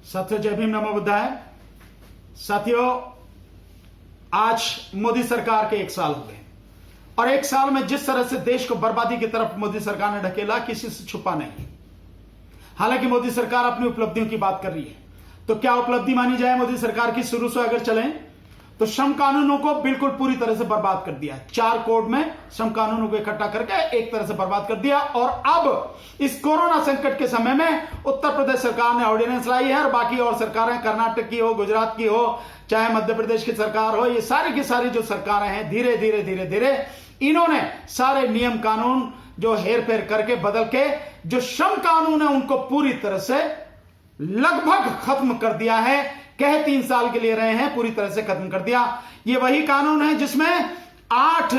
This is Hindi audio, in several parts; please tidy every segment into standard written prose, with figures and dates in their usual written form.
साथियों, जय भीम, नमो बुद्धाय। साथियों, आज मोदी सरकार के 1 साल हो गए और 1 साल में जिस तरह से देश को बर्बादी की तरफ मोदी सरकार ने ढकेला, किसी से छुपा नहीं। हालांकि मोदी सरकार अपनी उपलब्धियों की बात कर रही है, तो क्या उपलब्धि मानी जाए मोदी सरकार की? शुरू से अगर चलें तो श्रम कानूनों को बिल्कुल पूरी तरह से बर्बाद कर दिया। 4 कोड में श्रम कानूनों को इकट्ठा करके एक तरह से बर्बाद कर दिया। और अब इस कोरोना संकट के समय में उत्तर प्रदेश सरकार ने ऑर्डिनेंस लाई है और बाकी और सरकारें, कर्नाटक की हो, गुजरात की हो, चाहे मध्य प्रदेश की सरकार हो, ये सारी की सारी जो सरकारें हैं, धीरे धीरे इन्होंने सारे नियम कानून जो हेर फेर करके बदल के जो श्रम कानून है उनको पूरी तरह से लगभग खत्म कर दिया है। कह 3 साल के लिए रहे हैं, पूरी तरह से खत्म कर दिया। ये वही कानून है जिसमें 8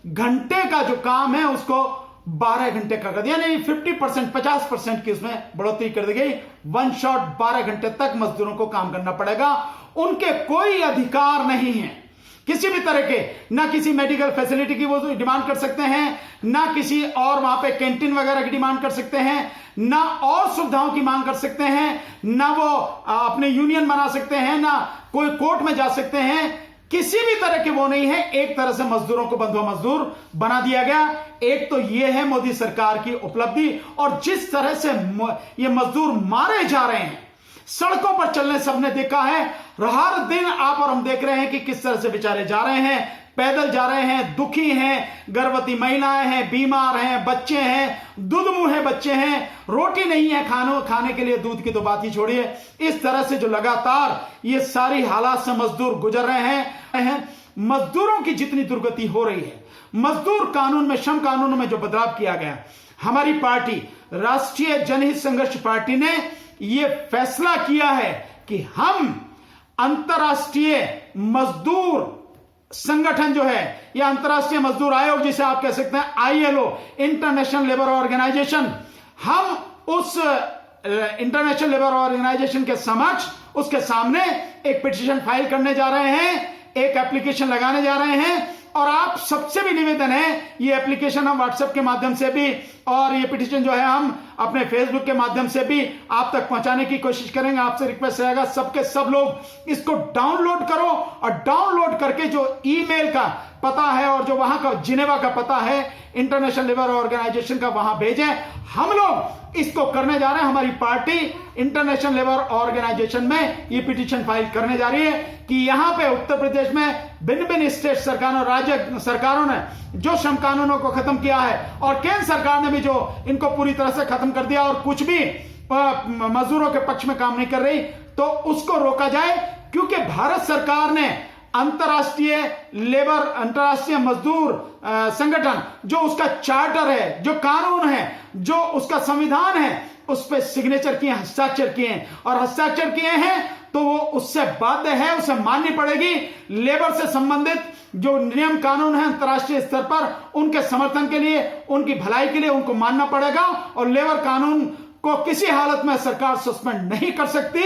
घंटे का जो काम है उसको 12 घंटे का कर दिया, यानी 50%, 50% की उसमें बढ़ोतरी कर दी गई। 1 शॉट 12 घंटे तक मजदूरों को काम करना पड़ेगा। उनके कोई अधिकार नहीं है किसी भी तरह के, ना किसी मेडिकल फैसिलिटी की वो डिमांड कर सकते हैं, ना किसी और वहां पे कैंटीन वगैरह की डिमांड कर सकते हैं, ना और सुविधाओं की मांग कर सकते हैं, ना वो अपने यूनियन बना सकते हैं, ना कोई कोर्ट में जा सकते हैं। किसी भी तरह के वो नहीं है। एक तरह से मजदूरों को बंधुआ मजदूर बना दिया गया। एक तो ये है मोदी सरकार की उपलब्धि, और जिस तरह से ये मजदूर मारे जा रहे हैं, सड़कों पर चलने सबने देखा है। हर दिन आप और हम देख रहे हैं कि किस तरह से बेचारे जा रहे हैं, पैदल जा रहे हैं, दुखी हैं, गर्भवती महिलाएं हैं, बीमार हैं, बच्चे हैं, दूध-मुंहे बच्चे हैं, रोटी नहीं है खाने के लिए, दूध की तो बात ही छोड़िए। इस तरह से जो लगातार ये सारी हालात से मजदूर गुजर रहे हैं, मजदूरों की जितनी दुर्गति हो रही है, मजदूर कानून में, श्रम कानून में जो बदलाव किया गया, हमारी पार्टी राष्ट्रीय जनहित संघर्ष पार्टी ने यह फैसला किया है कि हम अंतर्राष्ट्रीय मजदूर संगठन जो है, या अंतर्राष्ट्रीय मजदूर आयोग जिसे आप कह सकते हैं, ILO, इंटरनेशनल लेबर ऑर्गेनाइजेशन, हम उस इंटरनेशनल लेबर ऑर्गेनाइजेशन के समक्ष, उसके सामने एक पिटीशन फाइल करने जा रहे हैं, एक एप्लीकेशन लगाने जा रहे हैं। और आप सबसे भी निवेदन है, ये एप्लीकेशन हम व्हाट्सएप के माध्यम से भी और ये पिटीशन जो है हम अपने फेसबुक के माध्यम से भी आप तक पहुंचाने की कोशिश करेंगे। आपसे रिक्वेस्ट रहेगा सबके सब लोग इसको डाउनलोड करो, और डाउनलोड करके जो ईमेल का पता है और जो वहां का जिनेवा का पता है इंटरनेशनल लेबर ऑर्गेनाइजेशन का, वहां भेजें। हम लोग इसको करने जा रहे हैं। हमारी पार्टी इंटरनेशनल लेबर ऑर्गेनाइजेशन में ये पिटीशन फाइल करने जा रही है कि यहां पे उत्तर प्रदेश में भिन्न स्टेट सरकारों, राज्य सरकारों ने जो श्रम कानूनों को खत्म किया है, और केंद्र सरकार ने भी जो इनको पूरी तरह से खत्म कर दिया और कुछ भी मजदूरों के पक्ष में काम नहीं कर रही, तो उसको रोका जाए। क्योंकि भारत सरकार ने अंतर्राष्ट्रीय मजदूर संगठन, जो उसका चार्टर है, जो कानून है, जो उसका संविधान है, उस पर सिग्नेचर किए, हस्ताक्षर किए हैं, और हस्ताक्षर किए हैं तो वो उससे बाध्य है, उसे माननी पड़ेगी। लेबर से संबंधित जो नियम कानून है अंतर्राष्ट्रीय स्तर पर, उनके समर्थन के लिए, उनकी भलाई के लिए उनको मानना पड़ेगा। और लेबर कानून को किसी हालत में सरकार सस्पेंड नहीं कर सकती,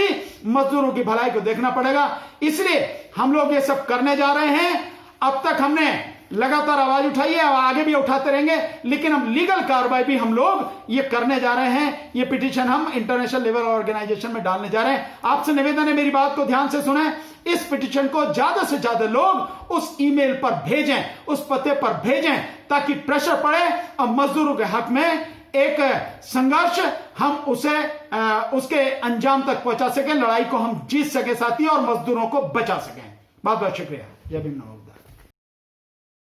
मजदूरों की भलाई को देखना पड़ेगा। इसलिए हम लोग ये सब करने जा रहे हैं। अब तक हमने लगातार आवाज उठाई है और आगे भी उठाते रहेंगे, लेकिन हम लीगल कार्रवाई भी हम लोग ये करने जा रहे हैं। ये पिटीशन हम इंटरनेशनल लेबर ऑर्गेनाइजेशन में डालने जा रहे हैं। आपसे निवेदन है, मेरी बात को ध्यान से सुने। इस पिटीशन को ज्यादा से ज्यादा लोग उस ईमेल पर भेजें, उस पते पर भेजें, ताकि प्रेशर पड़े और मजदूरों के हक में एक संघर्ष हम उसके अंजाम तक पहुंचा सकें, लड़ाई को हम जीत सके साथी, और मजदूरों को बचा सकें। बहुत बहुत शुक्रिया। जय भीम, नमो बुद्धाय।